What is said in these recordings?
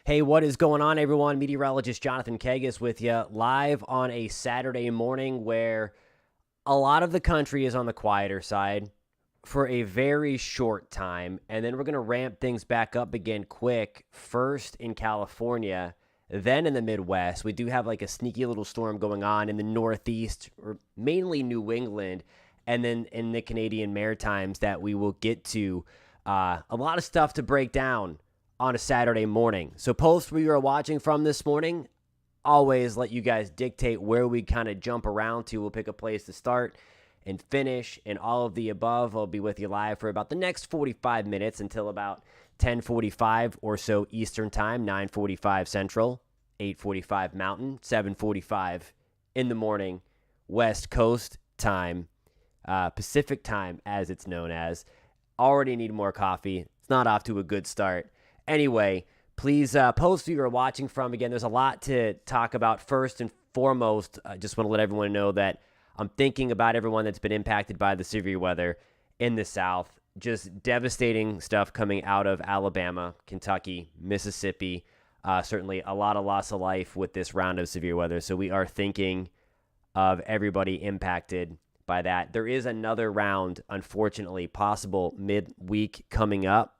Hey, what is going on, everyone? Meteorologist Jonathan Kegges with you live on a Saturday morning where a lot of the country is on the quieter side for a very short time. And then we're going to ramp things back up again quick, first in California, then in the Midwest. We do have like a sneaky little storm going on in the Northeast, or mainly New England, and then in the Canadian Maritimes that we will get to. A lot of stuff to break down on a Saturday morning. So post where you are watching from this morning. Always let you guys dictate where we kind of jump around to. We'll pick a place to start and finish and all of the above. I'll be with you live for about the next 45 minutes until about 10:45 or so Eastern time, 9:45 Central, 8:45 Mountain, 7:45 in the morning West Coast time, Pacific time as it's known as. Already need more coffee. It's not off to a good start. Anyway, please post who you're watching from. Again, there's a lot to talk about. First and foremost, I just want to let everyone know that I'm thinking about everyone that's been impacted by the severe weather in the South. Just devastating stuff coming out of Alabama, Kentucky, Mississippi. Certainly a lot of loss of life with this round of severe weather. So we are thinking of everybody impacted by that. There is another round, unfortunately, possible midweek coming up.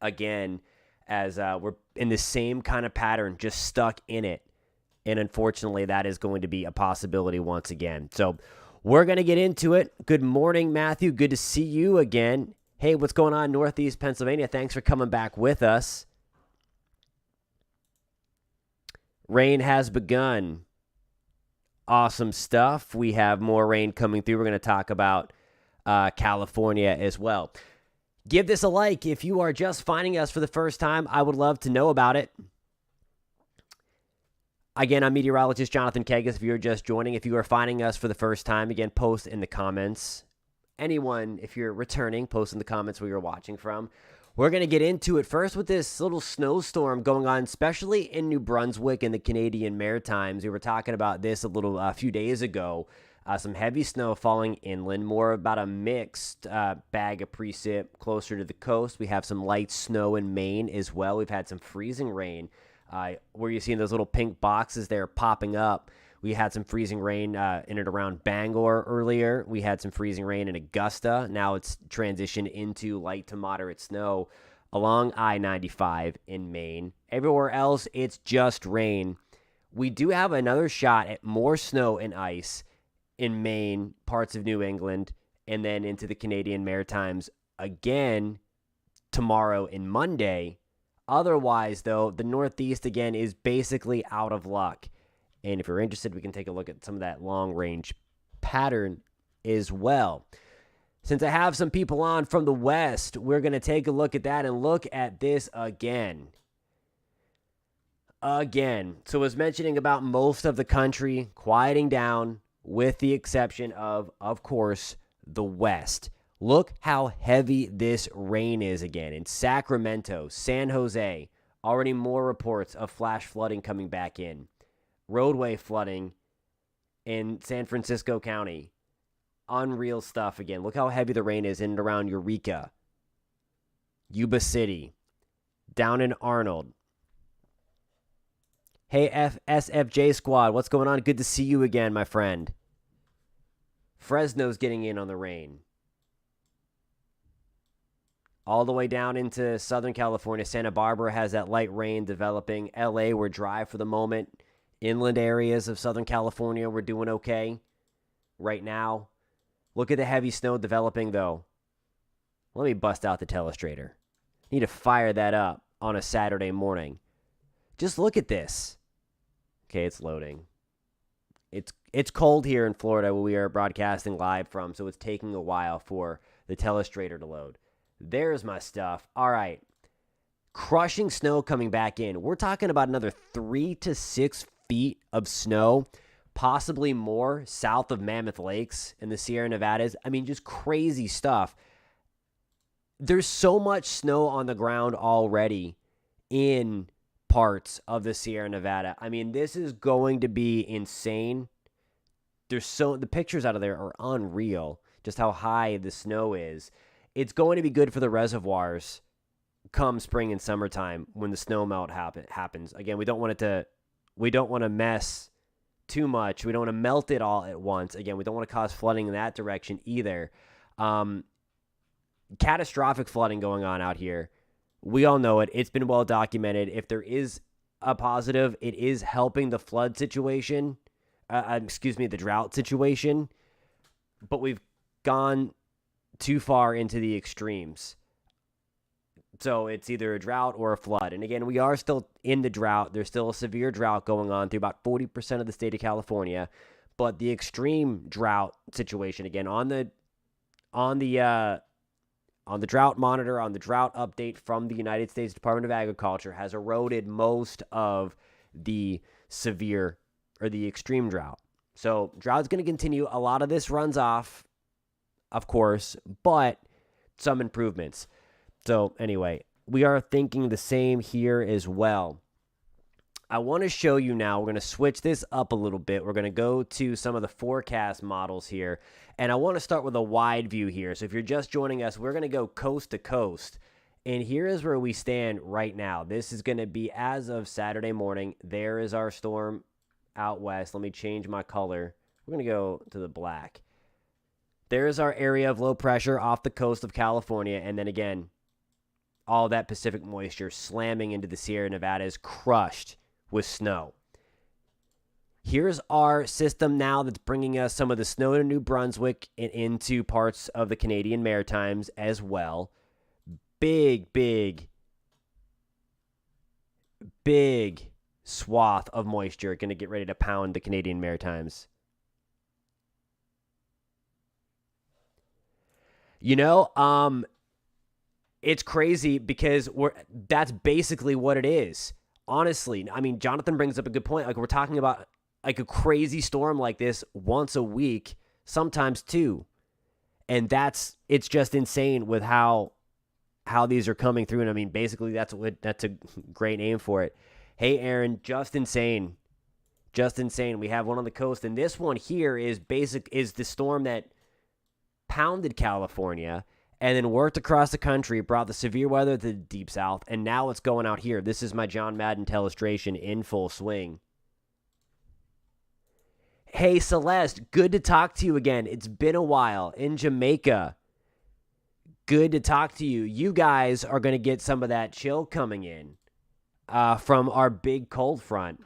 Again, as we're in the same kind of pattern, just stuck in it. And unfortunately, that is going to be a possibility once again. So we're going to get into it. Good morning, Matthew. Good to see you again. Hey, what's going on, Northeast Pennsylvania? Thanks for coming back with us. Rain has begun. Awesome stuff. We have more rain coming through. We're going to talk about California as well. Give this a like. If you are just finding us for the first time, I would love to know about it. Again, I'm meteorologist Jonathan Kegges. If you're just joining, if you are finding us for the first time, again, post in the comments. Anyone, if you're returning, post in the comments where you're watching from. We're going to get into it first with this little snowstorm going on, especially in New Brunswick and the Canadian Maritimes. We were talking about this a few days ago. Some heavy snow falling inland, more about a mixed bag of precip closer to the coast. We have some light snow in Maine as well. We've had some freezing rain where you're seeing those little pink boxes there popping up. We had some freezing rain in and around Bangor earlier. We had some freezing rain in Augusta. Now it's transitioned into light to moderate snow along I-95 in Maine. Everywhere else, it's just rain. We do have another shot at more snow and ice in Maine, parts of New England, and then into the Canadian Maritimes again tomorrow and Monday. Otherwise, though, the Northeast again is basically out of luck. And if you're interested, we can take a look at some of that long-range pattern as well. Since I have some people on from the West, we're going to take a look at that and look at this again. So as mentioning about most of the country quieting down, with the exception of course, the West. Look how heavy this rain is again. In Sacramento, San Jose, already more reports of flash flooding coming back in. Roadway flooding in San Francisco County. Unreal stuff again. Look how heavy the rain is in and around Eureka, Yuba City, down in Arnold. Hey, SFJ Squad, what's going on? Good to see you again, my friend. Fresno's getting in on the rain. All the way down into Southern California. Santa Barbara has that light rain developing. LA, we're dry for the moment. Inland areas of Southern California, we're doing okay right now. Look at the heavy snow developing, though. Let me bust out the telestrator. Need to fire that up on a Saturday morning. Just look at this. Okay, it's loading. It's cold here in Florida where we are broadcasting live from, so it's taking a while for the telestrator to load. There's my stuff. All right. Crushing snow coming back in. We're talking about another 3 to 6 feet of snow, possibly more south of Mammoth Lakes in the Sierra Nevadas. I mean, just crazy stuff. There's so much snow on the ground already in parts of the Sierra Nevada. I mean, this is going to be insane. The pictures out of there are unreal, just how high the snow is. It's going to be good for the reservoirs come spring and summertime when the snow melt happens. Again, we don't want to mess too much. We don't want to melt it all at once. Again, we don't want to cause flooding in that direction either. Catastrophic flooding going on out here. We all know it. It's been well documented. If there is a positive, it is helping the flood situation. The drought situation. But we've gone too far into the extremes. So it's either a drought or a flood. And again, we are still in the drought. There's still a severe drought going on through about 40% of the state of California. But the extreme drought situation, again, on the drought monitor, on the drought update from the United States Department of Agriculture, has eroded most of the severe or the extreme drought. So drought's going to continue. A lot of this runs off, of course, but some improvements. So anyway, we are thinking the same here as well. I want to show you now, we're going to switch this up a little bit. We're going to go to some of the forecast models here. And I want to start with a wide view here. So if you're just joining us, we're going to go coast to coast. And here is where we stand right now. This is going to be as of Saturday morning. There is our storm out west. Let me change my color. We're going to go to the black. There is our area of low pressure off the coast of California. And then again, all that Pacific moisture slamming into the Sierra Nevadas, crushed with snow. Here's our system now that's bringing us some of the snow to New Brunswick and into parts of the Canadian Maritimes as well. Big swath of moisture going to get ready to pound the Canadian Maritimes. You know, it's crazy because that's basically what it is. Honestly, I mean, Jonathan brings up a good point. Like, we're talking about like a crazy storm like this once a week, sometimes two. And it's just insane with how these are coming through. And I mean, basically that's a great name for it. Hey, Aaron, just insane. Just insane. We have one on the coast. And this one here is the storm that pounded California and then worked across the country, brought the severe weather to the deep south, and now it's going out here. This is my John Madden illustration in full swing. Hey, Celeste, good to talk to you again. It's been a while in Jamaica. Good to talk to you. You guys are going to get some of that chill coming in from our big cold front.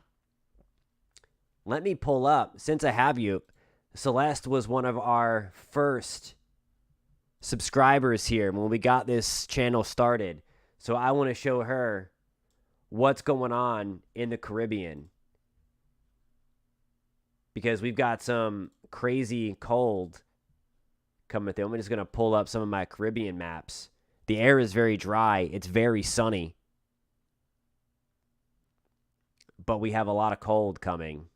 Let me pull up. Since I have you, Celeste was one of our first subscribers here when we got this channel started. So I want to show her what's going on in the Caribbean, because we've got some crazy cold coming through. I'm just going to pull up some of my Caribbean maps. The air is very dry. It's very sunny, but we have a lot of cold coming.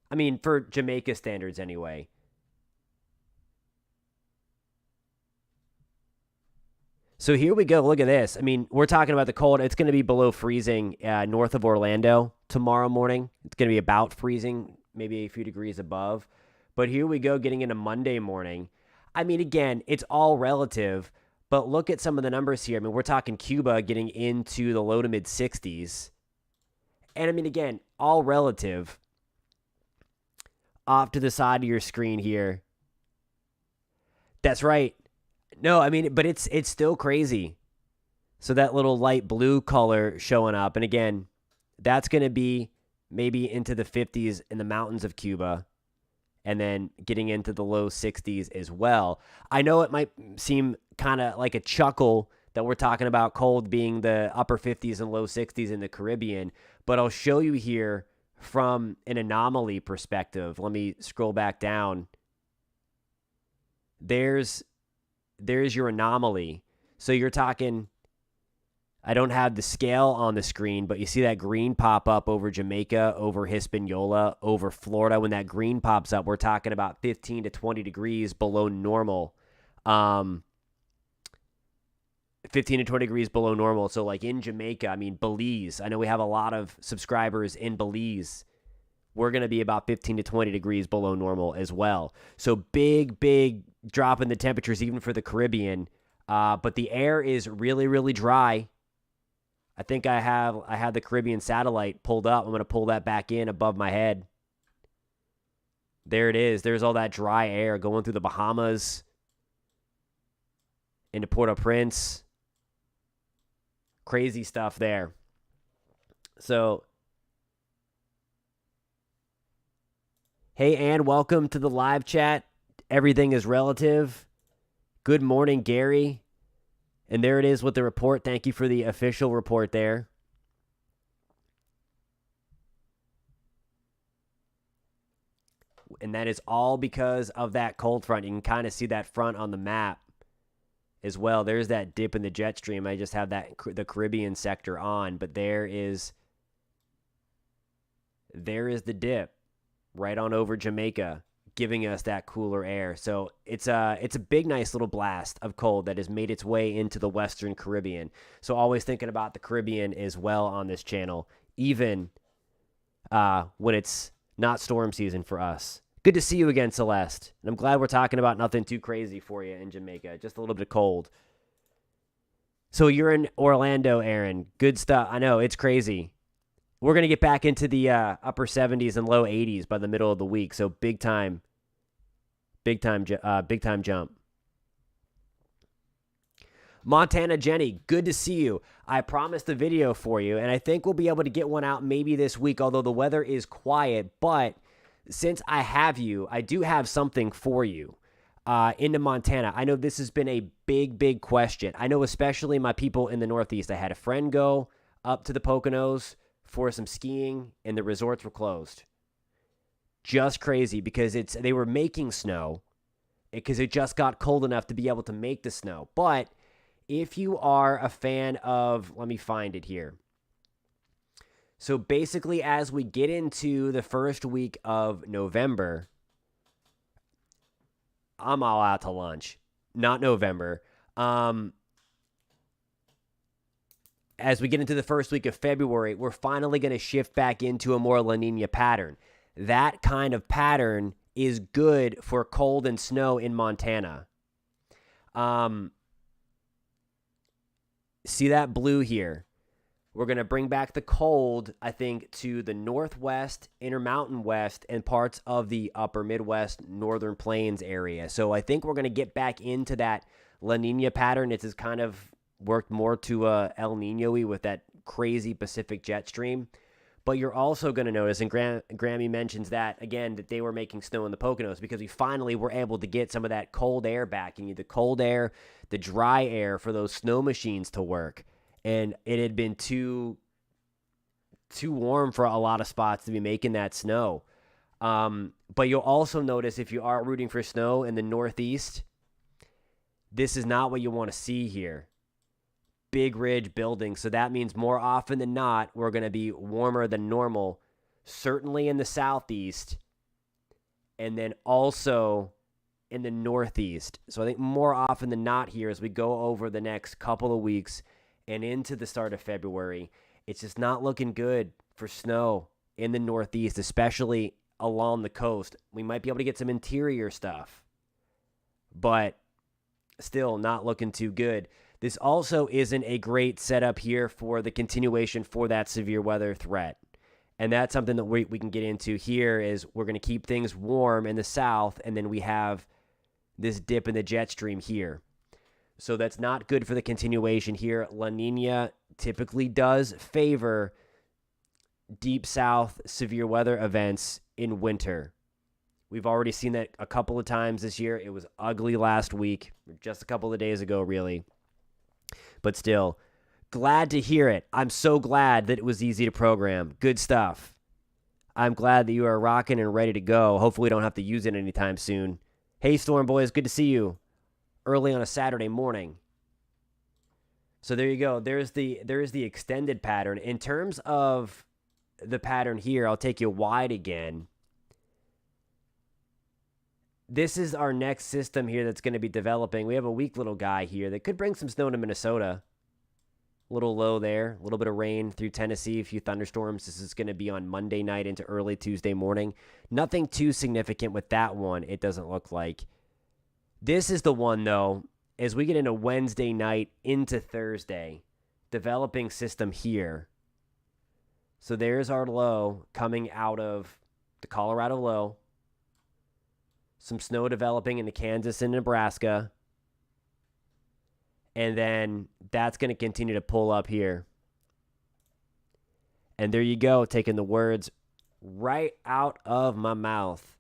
I mean, for Jamaica standards anyway. So here we go. Look at this. I mean, we're talking about the cold. It's going to be below freezing north of Orlando tomorrow morning. It's going to be about freezing, maybe a few degrees above. But here we go, getting into Monday morning. I mean, again, it's all relative, but look at some of the numbers here. I mean, we're talking Cuba getting into the low to mid 60s. And I mean, again, all relative. Off to the side of your screen here. That's right. No, I mean, but it's still crazy. So that little light blue color showing up. And again, that's going to be maybe into the 50s in the mountains of Cuba. And then getting into the low 60s as well. I know it might seem kind of like a chuckle that we're talking about cold being the upper 50s and low 60s in the Caribbean. But I'll show you here from an anomaly perspective. Let me scroll back down. There's your anomaly. So you're talking, I don't have the scale on the screen, but you see that green pop up over Jamaica, over Hispaniola, over Florida. When that green pops up, we're talking about 15 to 20 degrees below normal. 15 to 20 degrees below normal. So like in Jamaica, I mean, Belize, I know we have a lot of subscribers in Belize. We're going to be about 15 to 20 degrees below normal as well. So big drop in the temperatures, even for the Caribbean. But the air is really, really dry. I think I have the Caribbean satellite pulled up. I'm going to pull that back in above my head. There it is. There's all that dry air going through the Bahamas into Port-au-Prince. Crazy stuff there. So, hey, Ann, welcome to the live chat. Everything is relative. Good morning, Gary. And there it is with the report. Thank you for the official report there. And that is all because of that cold front. You can kind of see that front on the map as well. There's that dip in the jet stream. I just have the Caribbean sector on, but there is the dip right on over Jamaica, giving us that cooler air. So it's a big, nice little blast of cold that has made its way into the Western Caribbean. So always thinking about the Caribbean as well on this channel, even when it's not storm season for us. Good to see you again, Celeste. And I'm glad we're talking about nothing too crazy for you in Jamaica. Just a little bit cold. So you're in Orlando, Aaron. Good stuff. I know, it's crazy. We're going to get back into the upper 70s and low 80s by the middle of the week. So big time jump. Montana Jenny, good to see you. I promised a video for you, and I think we'll be able to get one out maybe this week, although the weather is quiet. But since I have you, I do have something for you into Montana. I know this has been a big, big question. I know especially my people in the Northeast. I had a friend go up to the Poconos for some skiing, and the resorts were closed. Just crazy because they were making snow because it just got cold enough to be able to make the snow. But if you are a fan of, let me find it here. So basically, as we get into the first week of November, I'm all out to lunch. Not November. As we get into the first week of February, we're finally going to shift back into a more La Niña pattern. That kind of pattern is good for cold and snow in Montana. See that blue here? We're going to bring back the cold, I think, to the Northwest, Intermountain West, and parts of the upper Midwest, Northern Plains area. So I think we're going to get back into that La Niña pattern. It has kind of worked more to El Niño-y with that crazy Pacific jet stream. But you're also going to notice, and Grammy mentions that, again, that they were making snow in the Poconos because we finally were able to get some of that cold air back. You need the cold air, the dry air for those snow machines to work. And it had been too warm for a lot of spots to be making that snow. But you'll also notice if you are rooting for snow in the Northeast, this is not what you want to see here. Big ridge building. So that means more often than not, we're going to be warmer than normal, certainly in the Southeast, and then also in the Northeast. So I think more often than not here as we go over the next couple of weeks and into the start of February, it's just not looking good for snow in the Northeast, especially along the coast. We might be able to get some interior stuff, but still not looking too good. This also isn't a great setup here for the continuation for that severe weather threat. And that's something that we can get into here is we're going to keep things warm in the south, and then we have this dip in the jet stream here. So that's not good for the continuation here. La Niña typically does favor deep south severe weather events in winter. We've already seen that a couple of times this year. It was ugly last week, just a couple of days ago, really. But still, glad to hear it. I'm so glad that it was easy to program. Good stuff. I'm glad that you are rocking and ready to go. Hopefully we don't have to use it anytime soon. Hey, Storm Boys, good to see you early on a Saturday morning. So there you go. There's the extended pattern. In terms of the pattern here, I'll take you wide again. This is our next system here that's going to be developing. We have a weak little guy here that could bring some snow to Minnesota. A little low there. A little bit of rain through Tennessee. A few thunderstorms. This is going to be on Monday night into early Tuesday morning. Nothing too significant with that one, it doesn't look like. This is the one, though, as we get into Wednesday night into Thursday, developing system here. So there's our low coming out of the Colorado low. Some snow developing into Kansas and Nebraska. And then that's going to continue to pull up here. And there you go, taking the words right out of my mouth.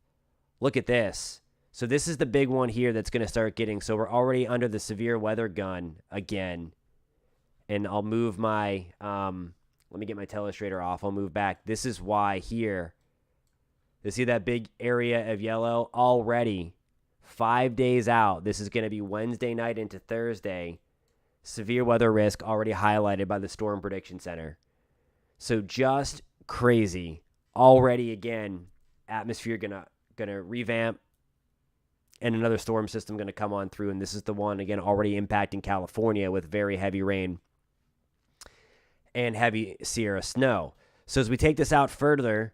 Look at this. So this is the big one here that's going to start getting. So we're already under the severe weather gun again. And I'll move my, let me get my telestrator off. I'll move back. This is why here, you see that big area of yellow already 5 days out. This is going to be Wednesday night into Thursday. Severe weather risk already highlighted by the Storm Prediction Center. So just crazy. Already again, atmosphere gonna revamp. And another storm system going to come on through. And this is the one, again, already impacting California with very heavy rain and heavy Sierra snow. So as we take this out further,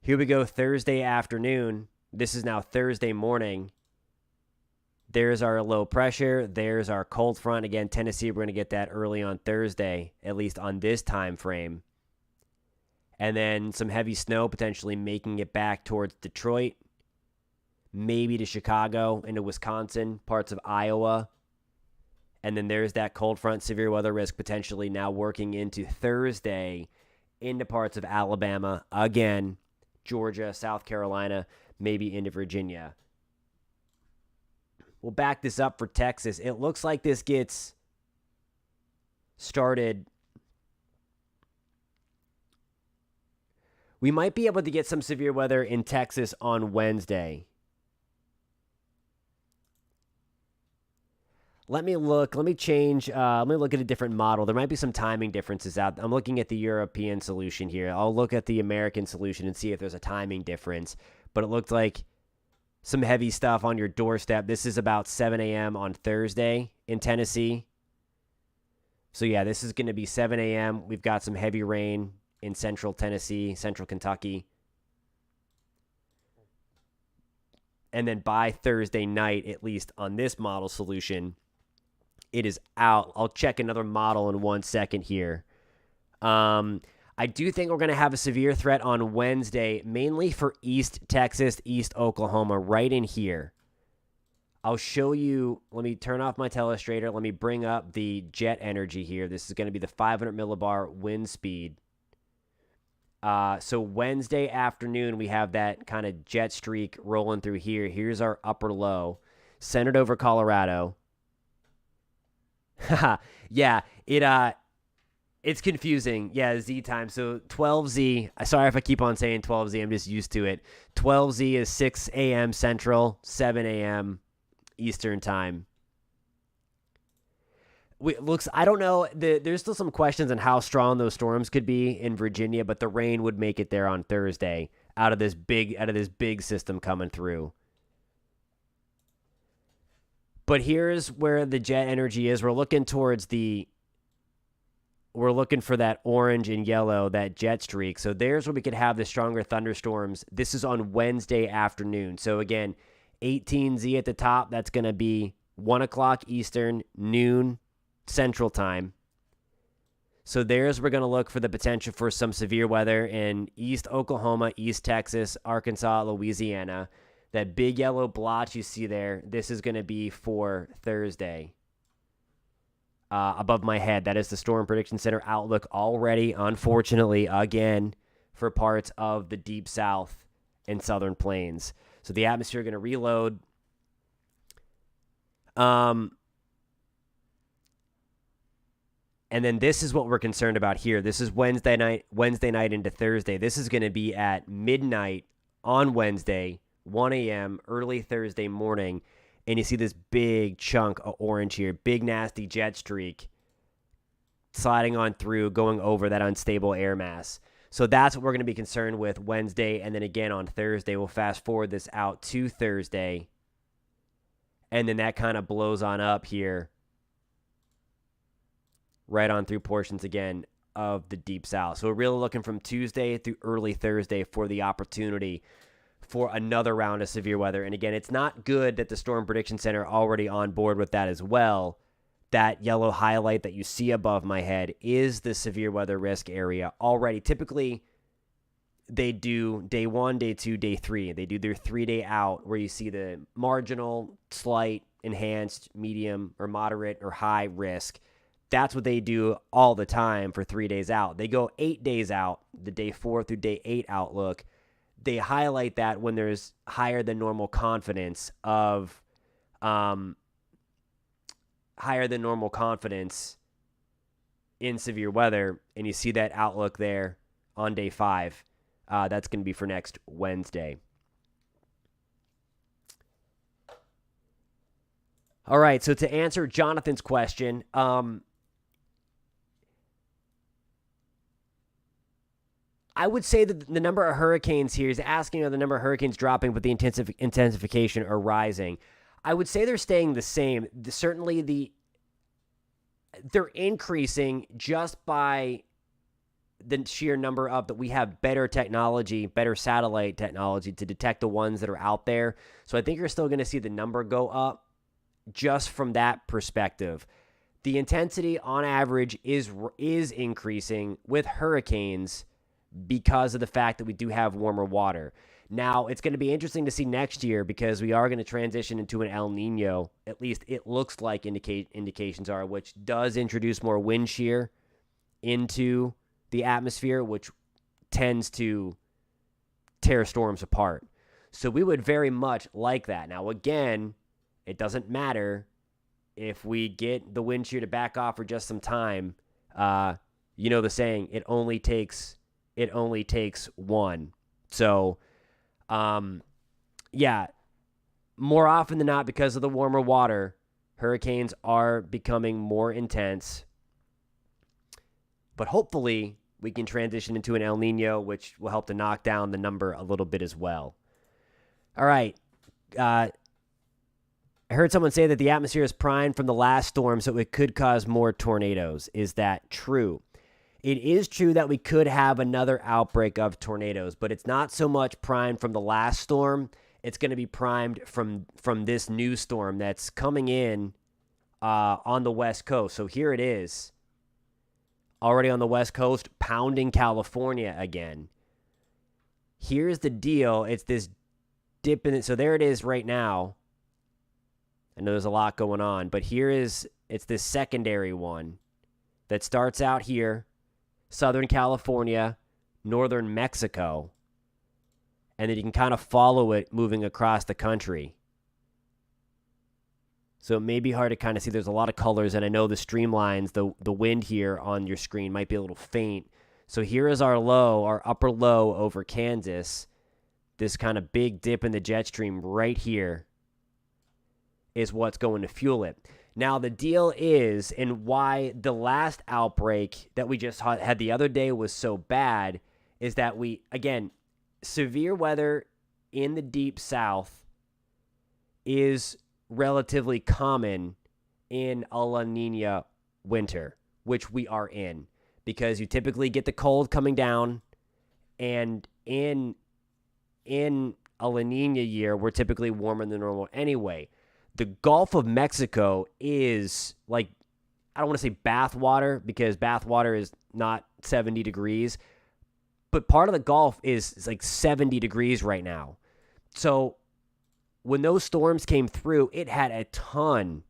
here we go Thursday afternoon. This is now Thursday morning. There's our low pressure. There's our cold front. Again, Tennessee, we're going to get that early on Thursday, at least on this time frame. And then some heavy snow potentially making it back towards Detroit. Maybe to Chicago, into Wisconsin, parts of Iowa. And then there's that cold front severe weather risk potentially now working into Thursday into parts of Alabama, again, Georgia, South Carolina, maybe into Virginia. We'll back this up for Texas. It looks like this gets started. We might be able to get some severe weather in Texas on Wednesday. Let me look. Let me change. Let me look at a different model. There might be some timing differences out. I'm looking at the European solution here. I'll look at the American solution and see if there's a timing difference. But it looked like some heavy stuff on your doorstep. This is about 7 a.m. on Thursday in Tennessee. So, yeah, this is going to be 7 a.m. We've got some heavy rain in central Tennessee, central Kentucky. And then by Thursday night, at least on this model solution, it is out. I'll check another model in 1 second here. I do think we're going to have a severe threat on Wednesday, mainly for East Texas, East Oklahoma, right in here. I'll show you. Let me turn off my telestrator. Let me bring up the jet energy here. This is going to be the 500 millibar wind speed. So Wednesday afternoon, we have that kind of jet streak rolling through here. Here's our upper low, centered over Colorado. Yeah, it's confusing. Yeah, Z time. So 12Z, sorry if I keep on saying 12Z, I'm just used to it. 12Z is 6 a.m. Central, 7 a.m. Eastern time. I don't know. There's still some questions on how strong those storms could be in Virginia, but the rain would make it there on Thursday out of this big system coming through. But here's where the jet energy is. We're looking for that orange and yellow, that jet streak. So there's where we could have the stronger thunderstorms. This is on Wednesday afternoon. So again, 18Z at the top. That's going to be 1 o'clock Eastern, noon Central time. So we're going to look for the potential for some severe weather in East Oklahoma, East Texas, Arkansas, Louisiana. That big yellow blotch you see there, this is going to be for Thursday. Above my head, that is the Storm Prediction Center outlook already, unfortunately, again, for parts of the Deep South and Southern Plains. So the atmosphere is going to reload. And then this is what we're concerned about here. This is Wednesday night into Thursday. This is going to be at midnight on Wednesday, 1 a.m., early Thursday morning. And you see this big chunk of orange here, big nasty jet streak sliding on through, going over that unstable air mass. So that's what we're going to be concerned with Wednesday. And then again on Thursday, we'll fast forward this out to Thursday. And then that kind of blows on up here, right on through portions again of the Deep South. So we're really looking from Tuesday through early Thursday for the opportunity for another round of severe weather. And again, it's not good that the Storm Prediction Center already on board with that as well. That yellow highlight that you see above my head is the severe weather risk area already. Typically, they do day 1, day 2, day 3. They do their 3-day out where you see the marginal, slight, enhanced, medium, or moderate, or high risk. That's what they do all the time for 3 days out. They go 8 days out, the day 4 through day 8 outlook. They highlight that when there's higher than normal confidence in severe weather, and you see that outlook there on day 5. That's going to be for next Wednesday. All right, so to answer Jonathan's question, I would say that the number of hurricanes here is asking, are the number of hurricanes dropping, but the intensification are rising? I would say they're staying the same. Certainly they're increasing just by the sheer number of that we have better technology, better satellite technology to detect the ones that are out there. So I think you're still going to see the number go up just from that perspective. The intensity on average is increasing with hurricanes because of the fact that we do have warmer water. Now, it's going to be interesting to see next year because we are going to transition into an El Nino, at least it looks like indications are, which does introduce more wind shear into the atmosphere, which tends to tear storms apart. So we would very much like that. Now, again, it doesn't matter if we get the wind shear to back off for just some time. You know the saying, it only takes one. So, yeah, more often than not, because of the warmer water, hurricanes are becoming more intense. But hopefully, we can transition into an El Nino, which will help to knock down the number a little bit as well. All right. I heard someone say that the atmosphere is primed from the last storm, so it could cause more tornadoes. Is that true? It is true that we could have another outbreak of tornadoes, but it's not so much primed from the last storm. It's going to be primed from this new storm that's coming in on the West Coast. So here it is, already on the West Coast, pounding California again. Here's the deal. It's this dip in it. So there it is right now. I know there's a lot going on, but it's this secondary one that starts out here, Southern California, northern Mexico, and then you can kind of follow it moving across the country. So it may be hard to kind of see. There's a lot of colors, and I know the streamlines, the wind here on your screen might be a little faint. So here is our low, our upper low over Kansas. This kind of big dip in the jet stream right here is what's going to fuel it. Now, the deal is, and why the last outbreak that we just had the other day was so bad, is that severe weather in the deep south is relatively common in a La Nina winter, which we are in, because you typically get the cold coming down, and in a La Nina year, we're typically warmer than normal anyway. The Gulf of Mexico is like, I don't want to say bathwater because bathwater is not 70 degrees, but part of the Gulf is like 70 degrees right now. So when those storms came through, it had a ton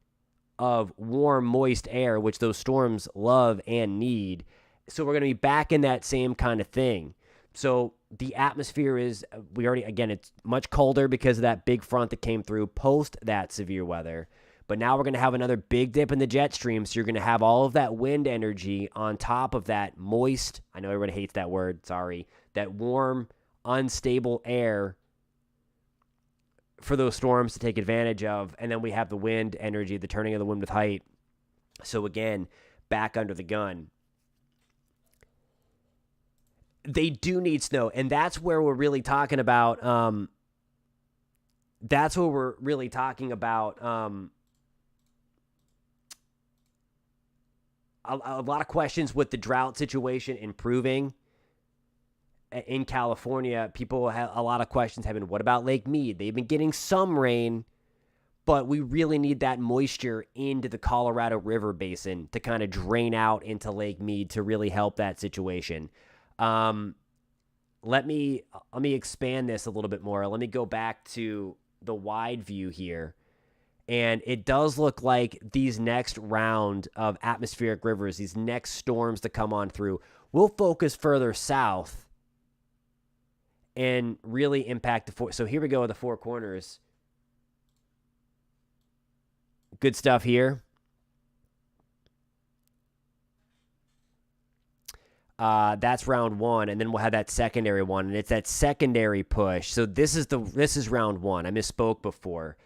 of warm, moist air, which those storms love and need. So we're going to be back in that same kind of thing. So the atmosphere is, it's much colder because of that big front that came through post that severe weather. But now we're going to have another big dip in the jet stream. So you're going to have all of that wind energy on top of that moist, I know everybody hates that word, sorry, that warm, unstable air for those storms to take advantage of. And then we have the wind energy, the turning of the wind with height. So again, back under the gun. They do need snow, and that's where we're really talking about. A lot of questions with the drought situation improving. in California, people have a lot of questions have been, what about Lake Mead? They've been getting some rain, but we really need that moisture into the Colorado River basin to kind of drain out into Lake Mead to really help that situation. Let me expand this a little bit more. Let me go back to the wide view here. And it does look like these next round of atmospheric rivers, these next storms to come on through, will focus further south and really impact so here we go with the Four Corners. Good stuff here. That's round one, and then we'll have that secondary one, and it's that secondary push. So this is round one. I misspoke before.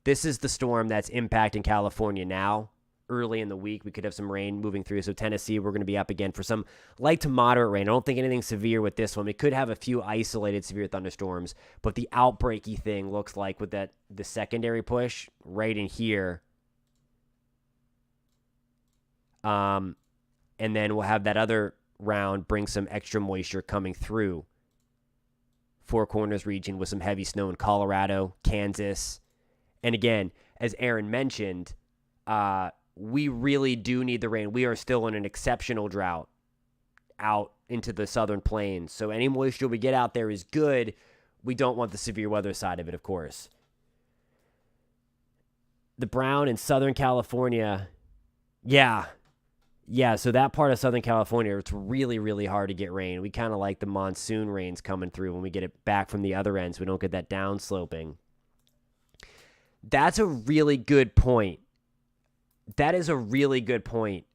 This is the storm that's impacting California now. Early in the week, we could have some rain moving through. So Tennessee, we're going to be up again for some light to moderate rain. I don't think anything severe with this one. We could have a few isolated severe thunderstorms, but the outbreaky thing looks like with the secondary push right in here. And then we'll have that other round bring some extra moisture coming through Four Corners region with some heavy snow in Colorado, Kansas. And again, as Aaron mentioned, we really do need the rain. We are still in an exceptional drought out into the southern plains. So any moisture we get out there is good. We don't want the severe weather side of it, of course. The brown in Southern California. Yeah, so that part of Southern California, it's really, really hard to get rain. We kind of like the monsoon rains coming through when we get it back from the other end, so we don't get that downsloping. That's a really good point. That is a really good point.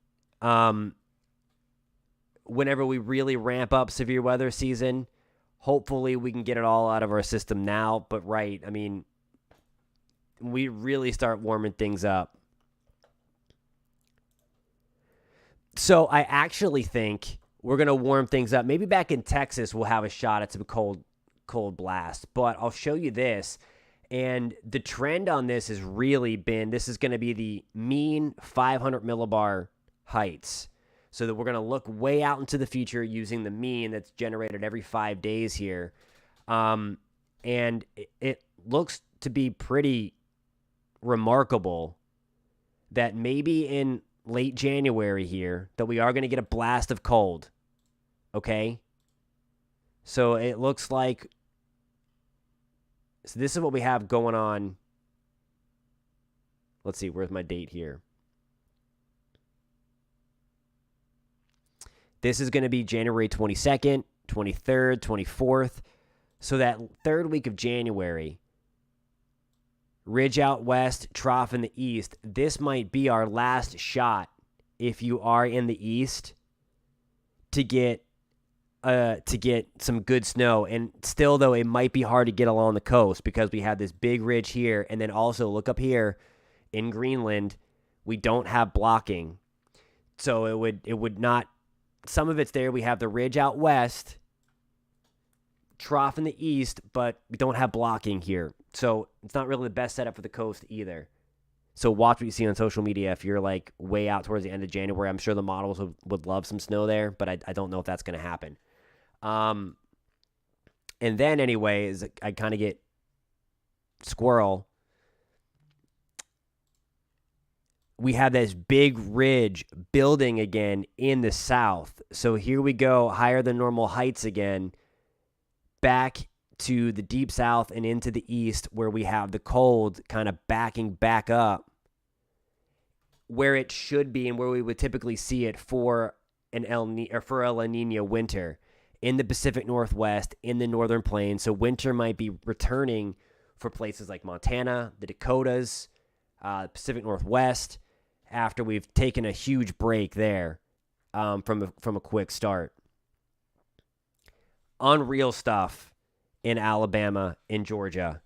Whenever we really ramp up severe weather season, hopefully we can get it all out of our system now. But right, I mean, we really start warming things up. So I actually think we're going to warm things up. Maybe back in Texas, we'll have a shot at some cold blast. But I'll show you this. And the trend on this has really been, this is going to be the mean 500 millibar heights. So that we're going to look way out into the future using the mean that's generated every 5 days here. And it looks to be pretty remarkable that maybe in late January here that we are going to get a blast of cold. Okay? So it looks like, so this is what we have going on. Let's see, where's my date here? This is going to be January 22nd, 23rd, 24th. So that third week of January, ridge out west, trough in the east. This might be our last shot if you are in the east to get some good snow. And still, though, it might be hard to get along the coast because we have this big ridge here. And then also look up here in Greenland, we don't have blocking. So it would not, some of it's there. We have the ridge out west, trough in the east, but we don't have blocking here. So it's not really the best setup for the coast either. So watch what you see on social media. If you're like way out towards the end of January, I'm sure the models would love some snow there, but I don't know if that's going to happen. And then anyways, I kind of get squirrel. We have this big ridge building again in the south. So here we go, higher than normal heights again, back to the deep south and into the east where we have the cold kind of backing back up where it should be and where we would typically see it for a La Niña winter in the Pacific Northwest, in the Northern Plains. So winter might be returning for places like Montana, the Dakotas, Pacific Northwest, after we've taken a huge break there from a quick start. Unreal stuff in Alabama, in Georgia.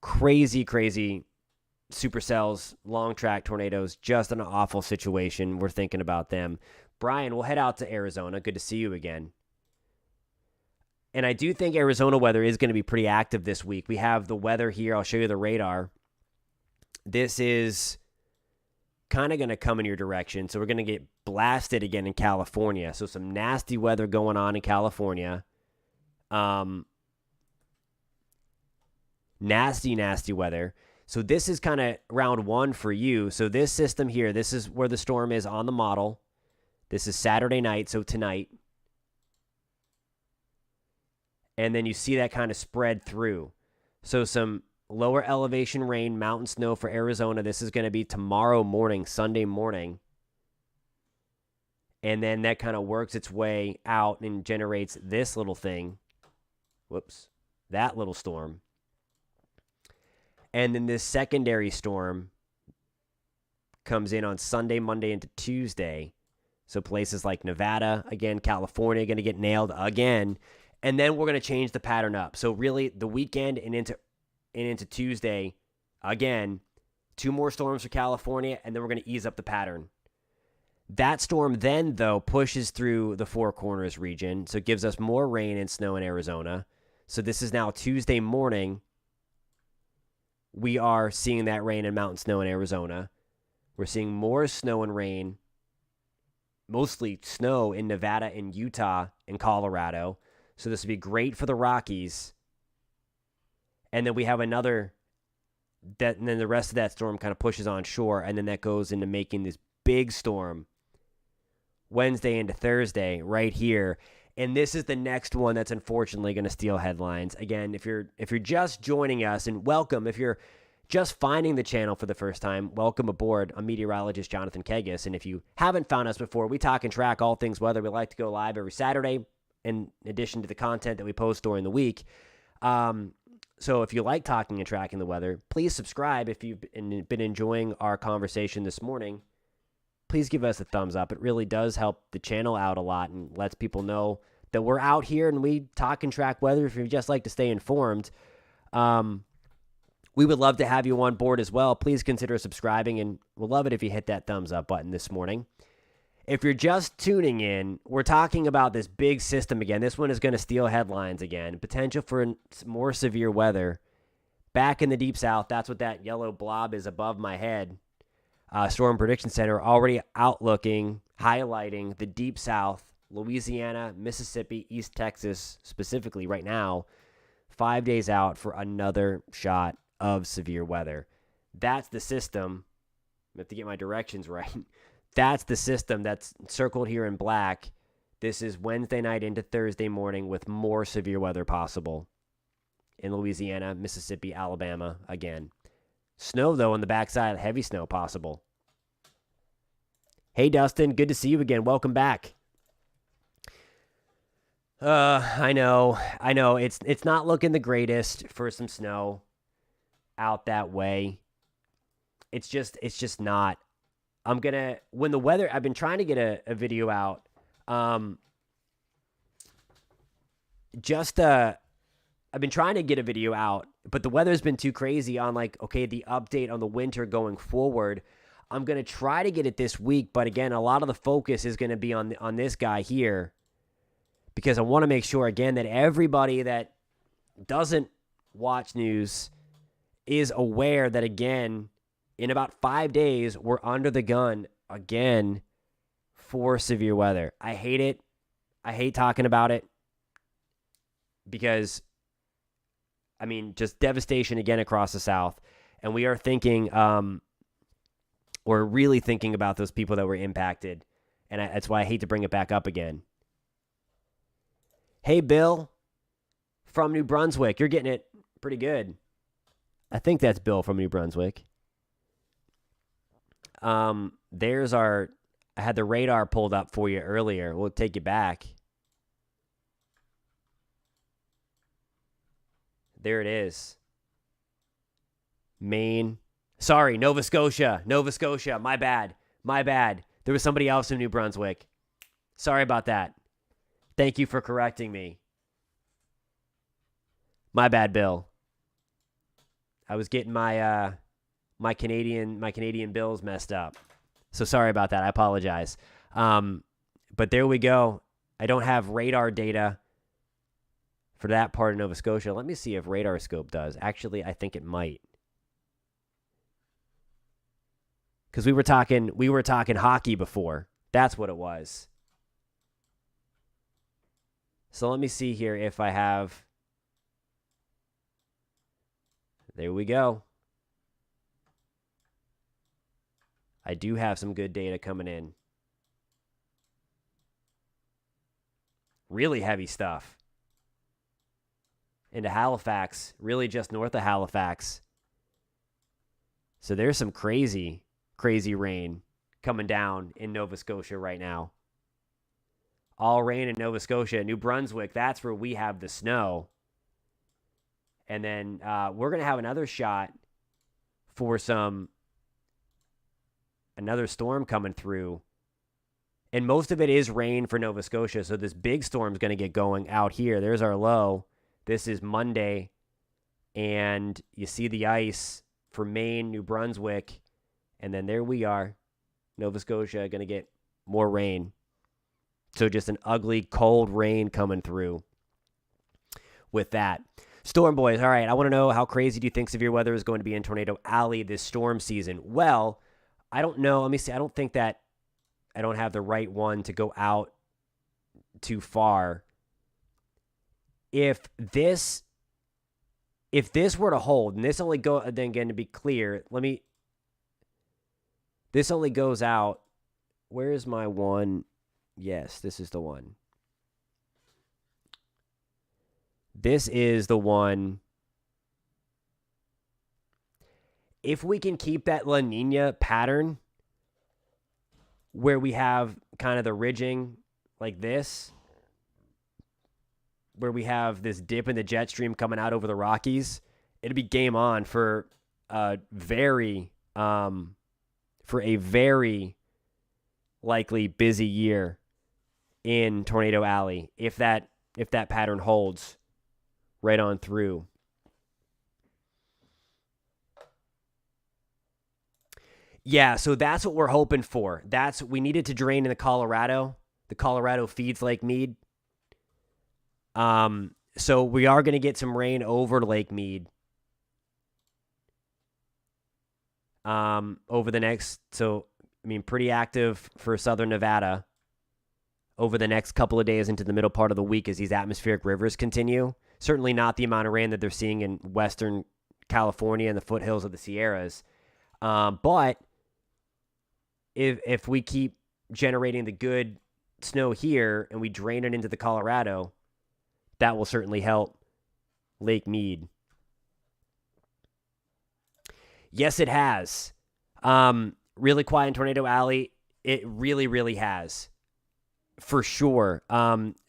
Crazy supercells, long track tornadoes, just an awful situation. We're thinking about them. Brian, we'll head out to Arizona. Good to see you again. And I do think Arizona weather is going to be pretty active this week. We have the weather here. I'll show you the radar. This is kind of going to come in your direction. So we're going to get blasted again in California. So some nasty weather going on in California. Nasty, nasty weather. So this is kind of round one for you. So this system here, this is where the storm is on the model. This is Saturday night, so tonight. And then you see that kind of spread through. So some lower elevation rain, mountain snow for Arizona. This is going to be tomorrow morning, Sunday morning. And then that kind of works its way out and generates this little thing. Whoops. That little storm. And then this secondary storm comes in on Sunday, Monday, into Tuesday. So places like Nevada, again, California, going to get nailed again. And then we're going to change the pattern up. So really, the weekend and into Tuesday, again, 2 more storms for California, and then we're going to ease up the pattern. That storm then, though, pushes through the Four Corners region, so it gives us more rain and snow in Arizona. So this is now Tuesday morning. We are seeing that rain and mountain snow in Arizona. We're seeing more snow and rain, mostly snow in Nevada and Utah and Colorado. So this would be great for the Rockies. And then we have another, and then the rest of that storm kind of pushes on shore, and then that goes into making this big storm Wednesday into Thursday right here. And this is the next one that's unfortunately going to steal headlines. Again, if you're just joining us, and welcome. If you're just finding the channel for the first time, welcome aboard. I'm meteorologist Jonathan Kegges. And if you haven't found us before, we talk and track all things weather. We like to go live every Saturday in addition to the content that we post during the week. So if you like talking and tracking the weather, please subscribe. If you've been enjoying our conversation this morning, please give us a thumbs up. It really does help the channel out a lot and lets people know that we're out here and we talk and track weather. If you just like to stay informed, we would love to have you on board as well. Please consider subscribing, and we'll love it if you hit that thumbs up button this morning. If you're just tuning in, we're talking about this big system again. This one is going to steal headlines again. Potential for more severe weather. Back in the deep south, that's what that yellow blob is above my head. Storm Prediction Center already outlooking, highlighting the deep south, Louisiana, Mississippi, East Texas, specifically right now, 5 days out for another shot of severe weather. That's the system. I have to get my directions right. That's the system that's circled here in black. This is Wednesday night into Thursday morning with more severe weather possible in Louisiana, Mississippi, Alabama again. Snow, though, on the backside, heavy snow possible. Hey, Dustin, good to see you again. Welcome back. I know. It's not looking the greatest for some snow out that way. It's just not. I've been trying to get a video out. I've been trying to get a video out, but the weather's been too crazy on the update on the winter going forward. I'm going to try to get it this week, but again, a lot of the focus is going to be on this guy here because I want to make sure, again, that everybody that doesn't watch news is aware that, again, in about 5 days, we're under the gun again for severe weather. I hate it. I hate talking about it because, just devastation again across the South. And we are thinking, we're really thinking about those people that were impacted. And that's why I hate to bring it back up again. Hey, Bill from New Brunswick. You're getting it pretty good. I think that's Bill from New Brunswick. I had the radar pulled up for you earlier. We'll take you back. There it is. Maine. Sorry, Nova Scotia. My bad. There was somebody else in New Brunswick. Sorry about that. Thank you for correcting me. My bad, Bill. I was getting my Canadian bills messed up. So sorry about that. I apologize. But there we go. I don't have radar data for that part of Nova Scotia. Let me see if Radar Scope does. Actually, I think it might. Because we were talking hockey before. That's what it was. So let me see here if I have. There we go. I do have some good data coming in. Really heavy stuff. Into Halifax, really just north of Halifax. So there's some crazy, crazy rain coming down in Nova Scotia right now. All rain in Nova Scotia. New Brunswick, that's where we have the snow. And then we're going to have another shot for another storm coming through. And most of it is rain for Nova Scotia. So this big storm's going to get going out here. There's our low. This is Monday. And you see the ice for Maine, New Brunswick. And then there we are. Nova Scotia going to get more rain. So just an ugly, cold rain coming through with that. Storm boys, all right, I want to know, how crazy do you think severe weather is going to be in Tornado Alley this storm season? Well, I don't know. Let me see. I don't think that I don't have the right one to go out too far. If this were to hold, and this only then again to be clear, this only goes out. Where is my one? Yes, this is the one. This is the one. If we can keep that La Niña pattern where we have kind of the ridging like this, where we have this dip in the jet stream coming out over the Rockies, it'll be game on for a very likely busy year in Tornado Alley if that pattern holds right on through. Yeah, so that's what we're hoping for. We needed to drain in the Colorado. The Colorado feeds Lake Mead. So we are going to get some rain over Lake Mead. Over the next, pretty active for Southern Nevada over the next couple of days into the middle part of the week as these atmospheric rivers continue. Certainly not the amount of rain that they're seeing in Western California and the foothills of the Sierras. But if we keep generating the good snow here and we drain it into the Colorado, that will certainly help Lake Mead. Yes, it has. Really quiet in Tornado Alley. It really, really has. For sure.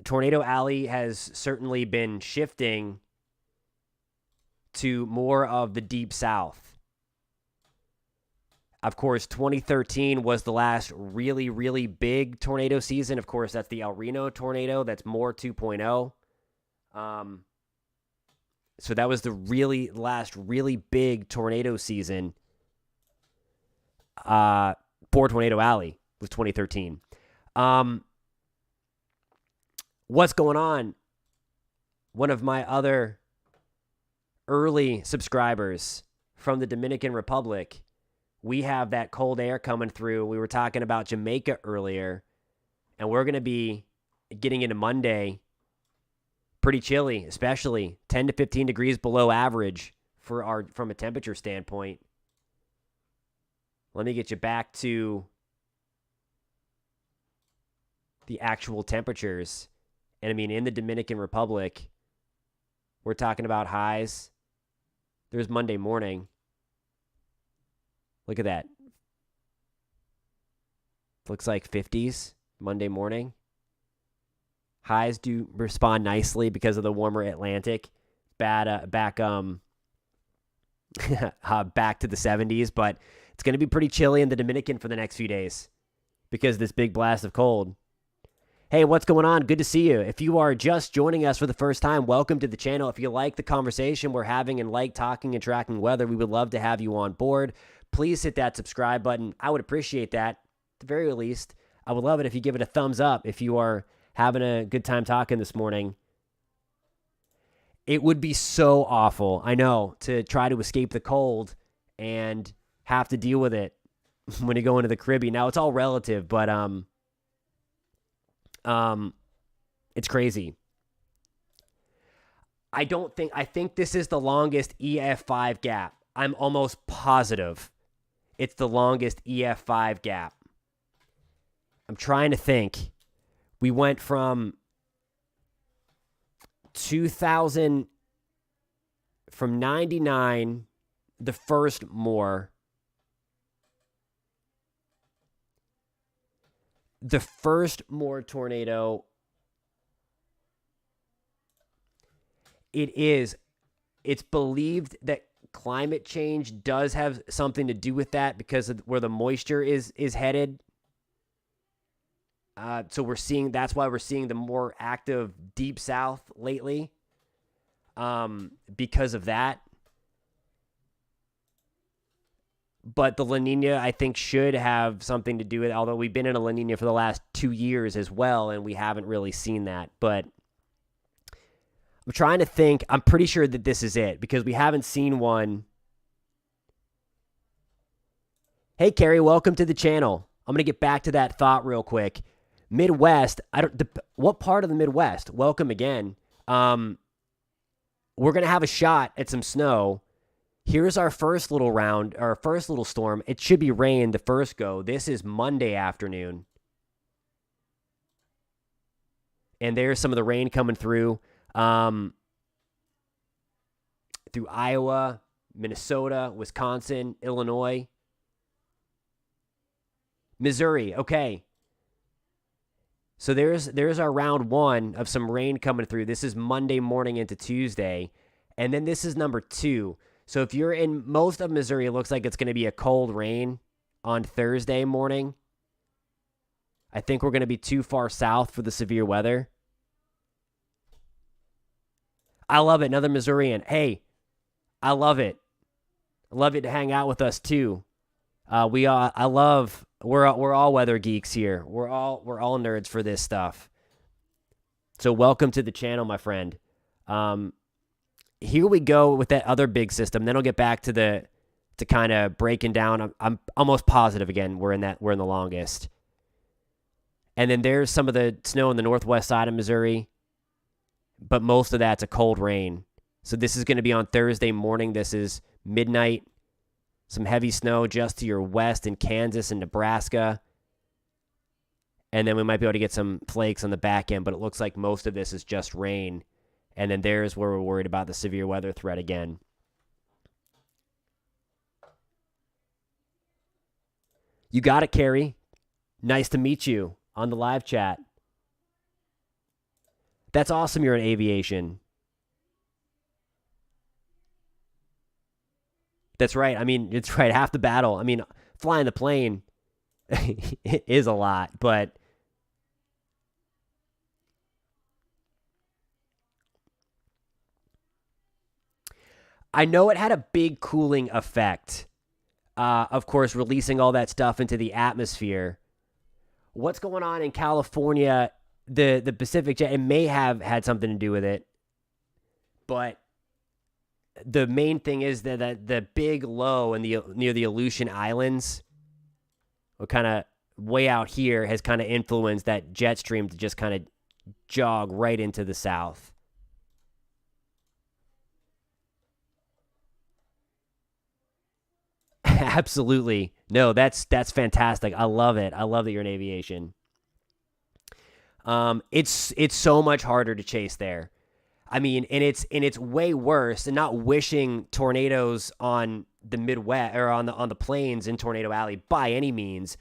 Tornado Alley has certainly been shifting to more of the deep south. Of course, 2013 was the last really, really big tornado season. Of course, that's the El Reno tornado. That's more 2.0. So that was the last really big tornado season for Tornado Alley was 2013. What's going on? One of my other early subscribers from the Dominican Republic, we have that cold air coming through. We were talking about Jamaica earlier, and we're going to be getting into Monday pretty chilly, especially 10 to 15 degrees below average from a temperature standpoint. Let me get you back to the actual temperatures. And in the Dominican Republic, we're talking about highs. There's Monday morning. Look at that. Looks like 50s Monday morning. Highs do respond nicely because of the warmer Atlantic. Back to the 70s, but it's going to be pretty chilly in the Dominican for the next few days because of this big blast of cold. Hey, what's going on? Good to see you. If you are just joining us for the first time, welcome to the channel. If you like the conversation we're having and like talking and tracking weather, we would love to have you on board. Please hit that subscribe button. I would appreciate that. At the very least, I would love it if you give it a thumbs up if you are having a good time talking this morning. It would be so awful, I know, to try to escape the cold and have to deal with it when you go into the Caribbean. Now, it's all relative, but it's crazy. I think this is the longest EF5 gap. I'm almost positive it's the longest EF5 gap. I'm trying to think. We went from 2000, from 99, the first more. The first more tornado, it's believed that climate change does have something to do with that because of where the moisture is headed. So that's why we're seeing the more active deep south lately, because of that. But the La Nina, I think, should have something to do with it, although we've been in a La Nina for the last 2 years as well, and we haven't really seen that. But I'm trying to think. I'm pretty sure that this is it because we haven't seen one. Hey, Carrie, welcome to the channel. I'm going to get back to that thought real quick. Midwest, what part of the Midwest? Welcome again. We're going to have a shot at some snow. Here's our first little round, our first little storm. It should be rain the first go. This is Monday afternoon. And there's some of the rain coming through Iowa, Minnesota, Wisconsin, Illinois, Missouri. Okay. So there's our round one of some rain coming through. This is Monday morning into Tuesday. And then this is number 2. So if you're in most of Missouri, it looks like it's going to be a cold rain on Thursday morning. I think we're going to be too far south for the severe weather. I love it. Another Missourian. Hey, I love it. I love it to hang out with us too. We're all weather geeks here. We're all nerds for this stuff. So welcome to the channel, my friend. Here we go with that other big system. Then I'll get back to kind of breaking down. I'm almost positive again we're in the longest. And then there's some of the snow on the northwest side of Missouri, but most of that's a cold rain. So this is going to be on Thursday morning. This is midnight. Some heavy snow just to your west in Kansas and Nebraska. And then we might be able to get some flakes on the back end, but it looks like most of this is just rain. And then there's where we're worried about the severe weather threat again. You got it, Carrie. Nice to meet you on the live chat. That's awesome you're in aviation. That's right. I mean, it's right. Half the battle. I mean, flying the plane it is a lot, but I know it had a big cooling effect. Of course, releasing all that stuff into the atmosphere. What's going on in California, the Pacific Jet, it may have had something to do with it. But the main thing is that the big low near the Aleutian Islands, or kind of way out here, has kind of influenced that jet stream to just kind of jog right into the south. Absolutely. No, that's fantastic. I love it. I love that you're in aviation. It's so much harder to chase there. I mean, and it's way worse, and not wishing tornadoes on the Midwest or on the plains in Tornado Alley by any means,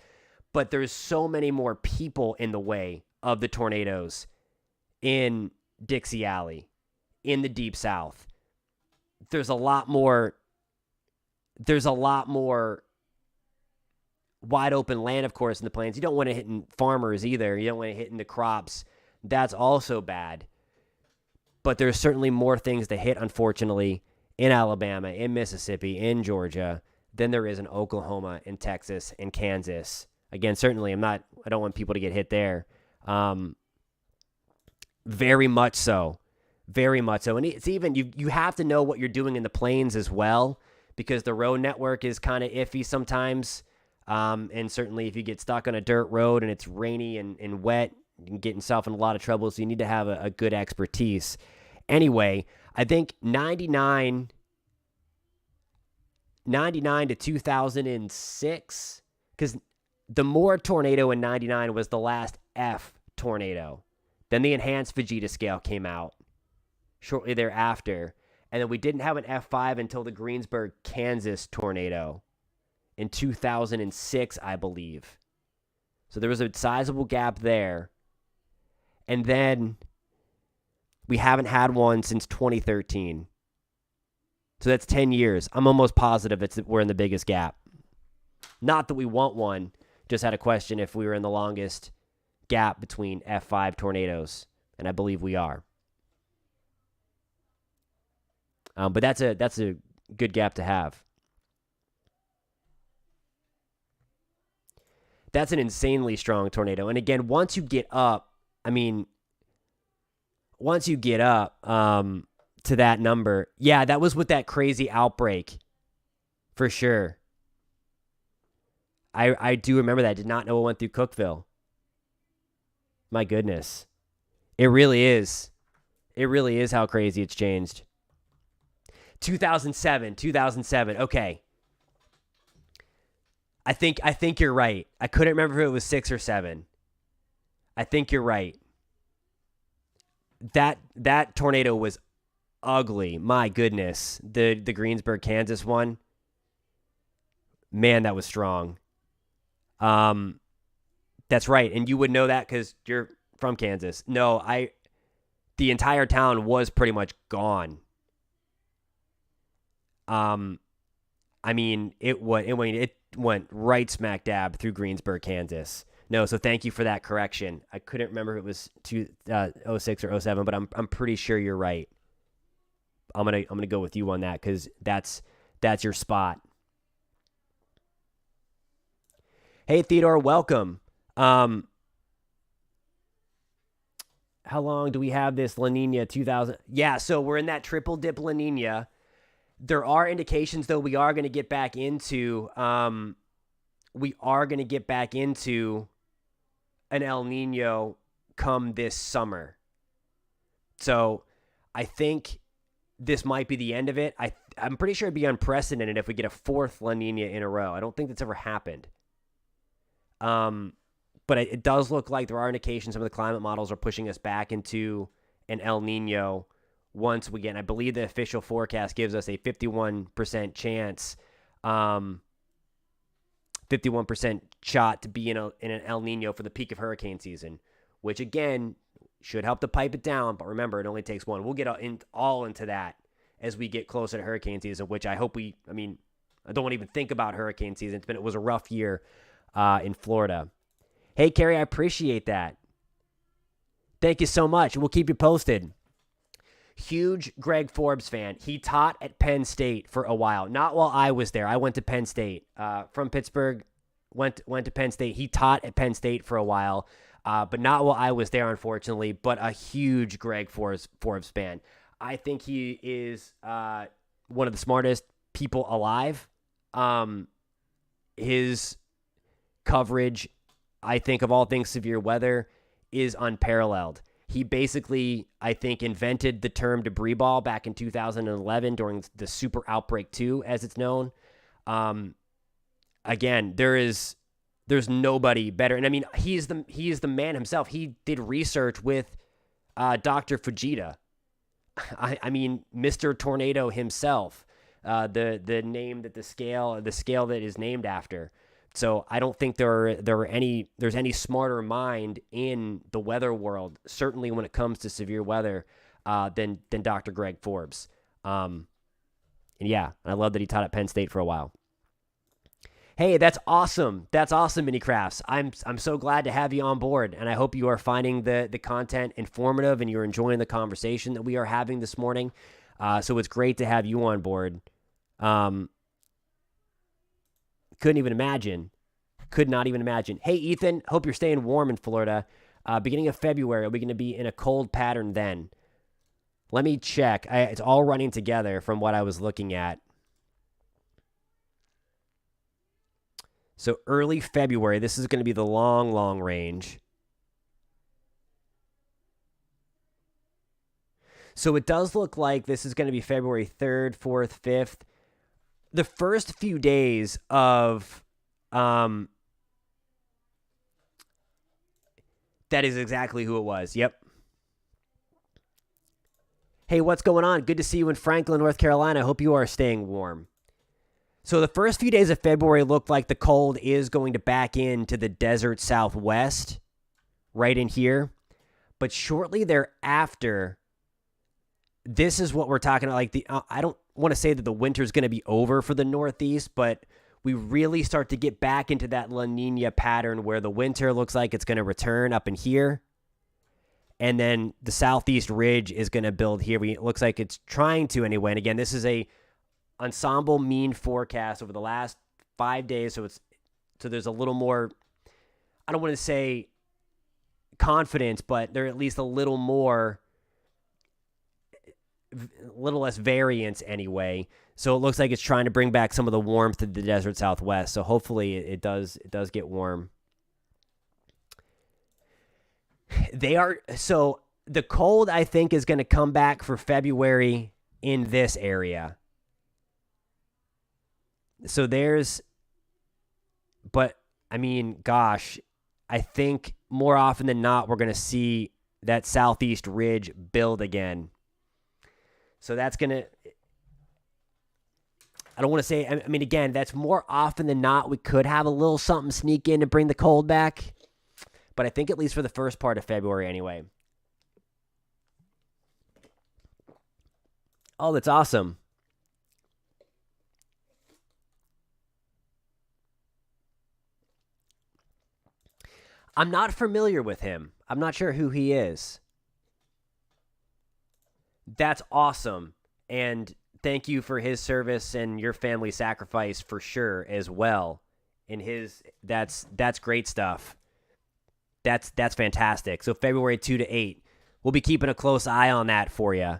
but there's so many more people in the way of the tornadoes in Dixie Alley, in the Deep South. There's a lot more wide open land, of course, in the plains. You don't want to hit in farmers either. You don't want to hit in the crops. That's also bad. But there's certainly more things to hit, unfortunately, in Alabama, in Mississippi, in Georgia, than there is in Oklahoma, in Texas, in Kansas. Again, certainly I don't want people to get hit there. Very much so. Very much so. And it's even, you have to know what you're doing in the plains as well, because the road network is kind of iffy sometimes. And certainly if you get stuck on a dirt road and it's rainy and wet, you can get yourself in a lot of trouble. So you need to have a good expertise. Anyway, I think 99 to 2006, because the Moore tornado in 99 was the last F tornado. Then the enhanced Vegeta scale came out shortly thereafter. And then we didn't have an F5 until the Greensburg, Kansas tornado in 2006, I believe. So there was a sizable gap there. And then we haven't had one since 2013. So that's 10 years. I'm almost positive we're in the biggest gap. Not that we want one. Just had a question if we were in the longest gap between F5 tornadoes. And I believe we are. But that's a good gap to have. That's an insanely strong tornado. And again, once you get up to that number, yeah, that was with that crazy outbreak, for sure. I do remember that. I did not know it went through Cookeville. My goodness. It really is. It really is how crazy it's changed. 2007. Okay. I think you're right. I couldn't remember if it was 6 or 7. I think you're right. That tornado was ugly. My goodness. The Greensburg, Kansas one. Man, that was strong. That's right. And you would know that because you're from Kansas. No, the entire town was pretty much gone. It went right smack dab through Greensburg, Kansas. No, so thank you for that correction. I couldn't remember if it was 06 or 07, but I'm pretty sure you're right. I'm gonna go with you on that because that's your spot. Hey Theodore, welcome. How long do we have this La Nina 2000? Yeah, so we're in that triple dip La Nina. There are indications, though, we are going to get back into an El Nino come this summer. So I think this might be the end of it. I'm pretty sure it'd be unprecedented if we get a 4th La Nina in a row. I don't think that's ever happened. But it does look like there are indications some of the climate models are pushing us back into an El Nino once again. I believe the official forecast gives us a 51% chance, 51% shot to be in an El Nino for the peak of hurricane season, which again should help to pipe it down. But remember, it only takes one. We'll get all into that as we get closer to hurricane season, which I hope I don't want to even think about hurricane season. It was a rough year in Florida. Hey, Carrie, I appreciate that. Thank you so much. We'll keep you posted. Huge Greg Forbes fan. He taught at Penn State for a while. Not while I was there. I went to Penn State. From Pittsburgh, went to Penn State. He taught at Penn State for a while, but not while I was there, unfortunately. But a huge Greg Forbes fan. I think he is one of the smartest people alive. His coverage, I think, of all things severe weather is unparalleled. He basically, I think, invented the term debris ball back in 2011 during the Super Outbreak 2, as it's known. Again, there's nobody better. And he is the man himself. He did research with Dr. Fujita. Mr. Tornado himself, the name that the scale that is named after. So I don't think there's any smarter mind in the weather world, certainly when it comes to severe weather, than Dr. Greg Forbes. And yeah, I love that he taught at Penn State for a while. Hey, that's awesome. That's awesome, Mini Crafts. I'm so glad to have you on board, and I hope you are finding the content informative and you're enjoying the conversation that we are having this morning. So it's great to have you on board. Could not even imagine. Hey, Ethan, hope you're staying warm in Florida. Beginning of February, are we going to be in a cold pattern then? Let me check. It's all running together from what I was looking at. So early February, this is going to be the long range. So it does look like this is going to be February 3rd, 4th, 5th. The first few days of that is exactly who it was. Yep. Hey, what's going on? Good to see you in Franklin, North Carolina. I hope you are staying warm. So the first few days of February looked like the cold is going to back into the desert southwest, right in here. But shortly thereafter, this is what we're talking about. Like I don't want to say that the winter is going to be over for the Northeast, but we really start to get back into that La Nina pattern where the winter looks like it's going to return up in here. And then the Southeast ridge is going to build here. It looks like it's trying to anyway. And again, this is a ensemble mean forecast over the last 5 days. So there's a little more, I don't want to say confidence, but they're at least a little less variance anyway. So it looks like it's trying to bring back some of the warmth to the desert southwest. So hopefully it does get warm. So the cold, I think, is going to come back for February in this area. So but I mean, gosh, I think more often than not, we're going to see that Southeast ridge build again. So that's going to, I don't want to say, I mean, again, that's more often than not, we could have a little something sneak in to bring the cold back. But I think at least for the first part of February anyway. Oh, that's awesome. I'm not familiar with him. I'm not sure who he is. That's awesome. And thank you for his service and your family sacrifice for sure as well. That's great stuff. That's fantastic. So February 2 to 8. We'll be keeping a close eye on that for you.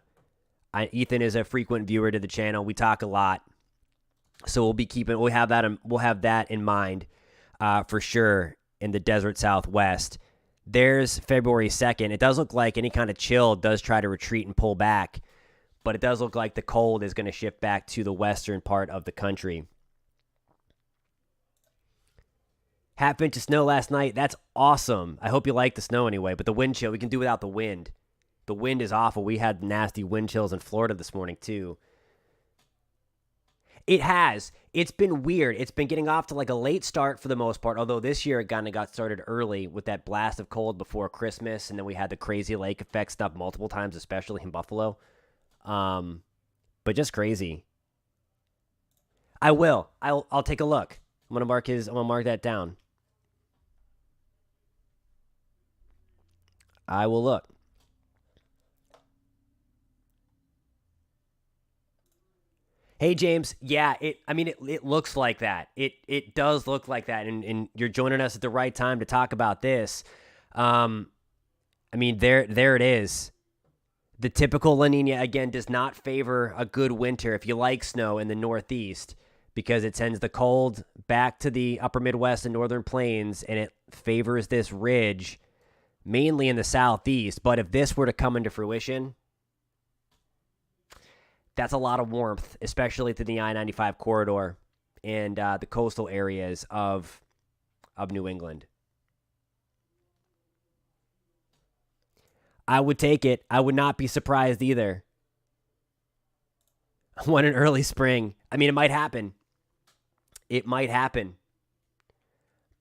Ethan is a frequent viewer to the channel. We talk a lot. So we'll have that in mind for sure in the desert southwest. There's February 2nd. It does look like any kind of chill does try to retreat and pull back, but it does look like the cold is going to shift back to the western part of the country. Half inch of snow last night. That's awesome. I hope you like the snow anyway, but the wind chill, we can do without the wind. The wind is awful. We had nasty wind chills in Florida this morning too. It has. It's been weird. It's been getting off to like a late start for the most part, although this year it kind of got started early with that blast of cold before Christmas, and then we had the crazy lake effect stuff multiple times, especially in Buffalo. But just crazy. I will. I'll take a look. I'm gonna mark that down. I will look. Hey, James. Yeah, it looks like that. It does look like that, and you're joining us at the right time to talk about this. There it is. The typical La Nina, again, does not favor a good winter if you like snow in the Northeast because it sends the cold back to the upper Midwest and Northern Plains, and it favors this ridge mainly in the Southeast. But if this were to come into fruition, that's a lot of warmth, especially through the I-95 corridor and the coastal areas of New England. I would take it. I would not be surprised either. When in early spring. I mean, it might happen. It might happen.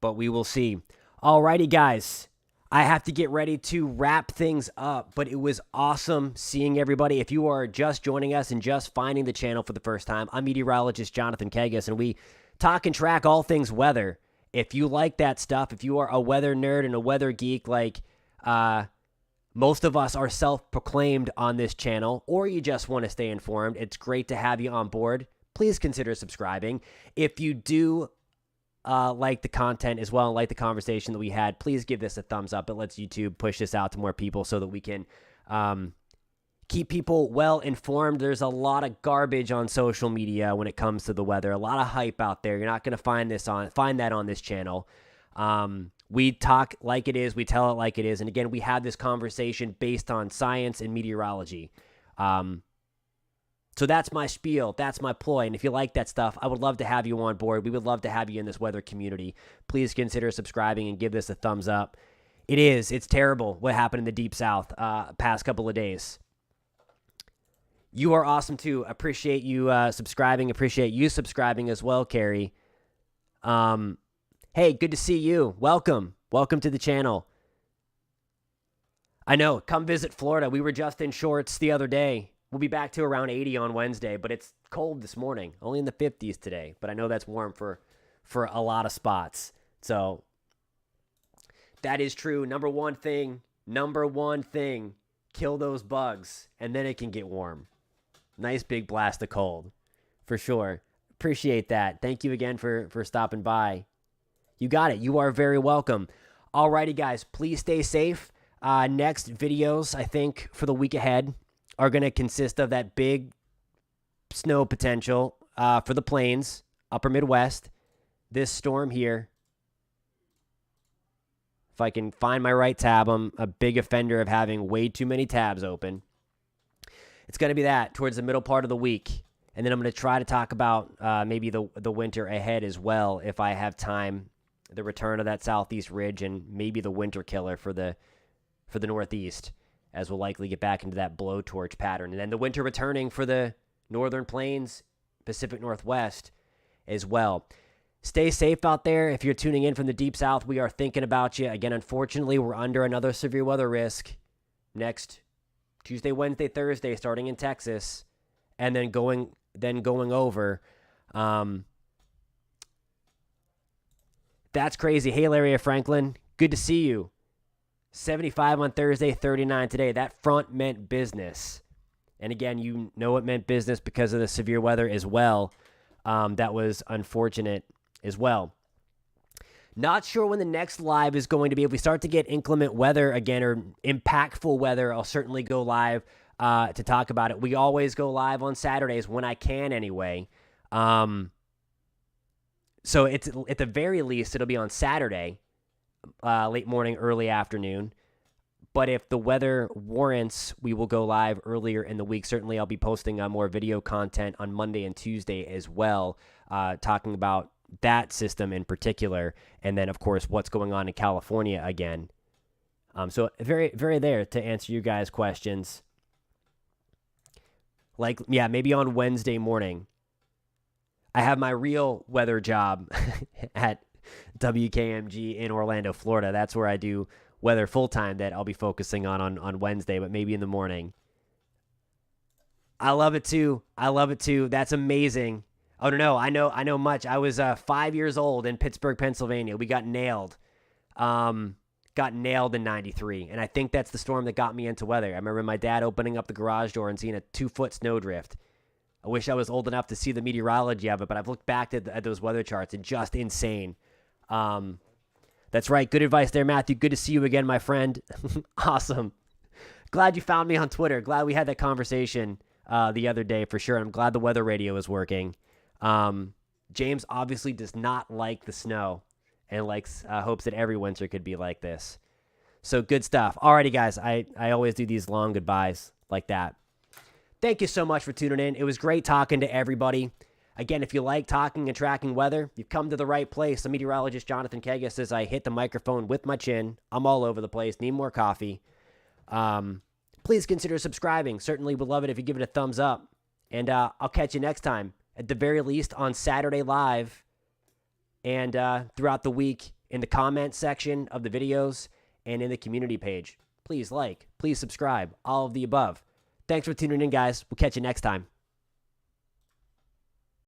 But we will see. Alrighty, guys. I have to get ready to wrap things up, but it was awesome seeing everybody. If you are just joining us and just finding the channel for the first time, I'm meteorologist Jonathan Kegges, and we talk and track all things weather. If you like that stuff, if you are a weather nerd and a weather geek like most of us are self-proclaimed on this channel, or you just want to stay informed, it's great to have you on board. Please consider subscribing. If you do like the content as well and like the conversation that we had, please give this a thumbs up. It lets YouTube push this out to more people so that we can keep people well informed. There's a lot of garbage on social media when it comes to the weather, a lot of hype out there. You're not going to find that on this channel. We talk like it is, we tell it like it is, and again, we have this conversation based on science and meteorology. So that's my spiel. That's my ploy. And if you like that stuff, I would love to have you on board. We would love to have you in this weather community. Please consider subscribing and give this a thumbs up. It's terrible what happened in the Deep South past couple of days. You are awesome too. Appreciate you subscribing. Appreciate you subscribing as well, Carrie. Hey, good to see you. Welcome. Welcome to the channel. I know. Come visit Florida. We were just in shorts the other day. We'll be back to around 80 on Wednesday, but it's cold this morning. Only in the 50s today, but I know that's warm for a lot of spots. So that is true. Number one thing, kill those bugs, and then it can get warm. Nice big blast of cold, for sure. Appreciate that. Thank you again for stopping by. You got it. You are very welcome. Alrighty, guys. Please stay safe. Next videos, I think, for the week ahead are going to consist of that big snow potential for the plains, upper Midwest, this storm here. If I can find my right tab, I'm a big offender of having way too many tabs open. It's going to be that towards the middle part of the week. And then I'm going to try to talk about maybe the winter ahead as well, if I have time, the return of that southeast ridge and maybe the winter killer for the Northeast, as we'll likely get back into that blowtorch pattern. And then the winter returning for the Northern Plains, Pacific Northwest as well. Stay safe out there. If you're tuning in from the Deep South, we are thinking about you. Again, unfortunately, we're under another severe weather risk next Tuesday, Wednesday, Thursday, starting in Texas, and then going over. That's crazy. Hey, Larry Franklin, good to see you. 75 on Thursday, 39 today. That front meant business. And again, you know it meant business because of the severe weather as well. That was unfortunate as well. Not sure when the next live is going to be. If we start to get inclement weather again or impactful weather, I'll certainly go live to talk about it. We always go live on Saturdays when I can anyway. So it's at the very least, it'll be on Saturday. Late morning, early afternoon. But if the weather warrants, we will go live earlier in the week. Certainly, I'll be posting more video content on Monday and Tuesday as well, talking about that system in particular. And then, of course, what's going on in California again. So very, very there to answer you guys' questions. Like, yeah, maybe on Wednesday morning. I have my real weather job at WKMG in Orlando, Florida. That's where I do weather full-time that I'll be focusing on Wednesday, but maybe in the morning. I love it too. That's amazing. Oh, no, I know much. I was 5 years old in Pittsburgh, Pennsylvania. We got nailed. In 93, and I think that's the storm that got me into weather. I remember my dad opening up the garage door and seeing a 2-foot snowdrift. I wish I was old enough to see the meteorology of it, but I've looked back at those weather charts and just insane. That's right. Good advice there, Matthew. Good to see you again, my friend. Awesome. Glad you found me on Twitter. Glad we had that conversation the other day for sure. I'm glad the weather radio is working. James obviously does not like the snow and hopes that every winter could be like this. So good stuff. Alrighty, guys. I always do these long goodbyes like that. Thank you so much for tuning in. It was great talking to everybody. Again, if you like talking and tracking weather, you've come to the right place. I'm meteorologist Jonathan Kegges. As I hit the microphone with my chin, I'm all over the place. Need more coffee. Please consider subscribing. Certainly would love it if you give it a thumbs up. And I'll catch you next time, at the very least on Saturday Live and throughout the week in the comment section of the videos and in the community page. Please like, please subscribe, all of the above. Thanks for tuning in, guys. We'll catch you next time.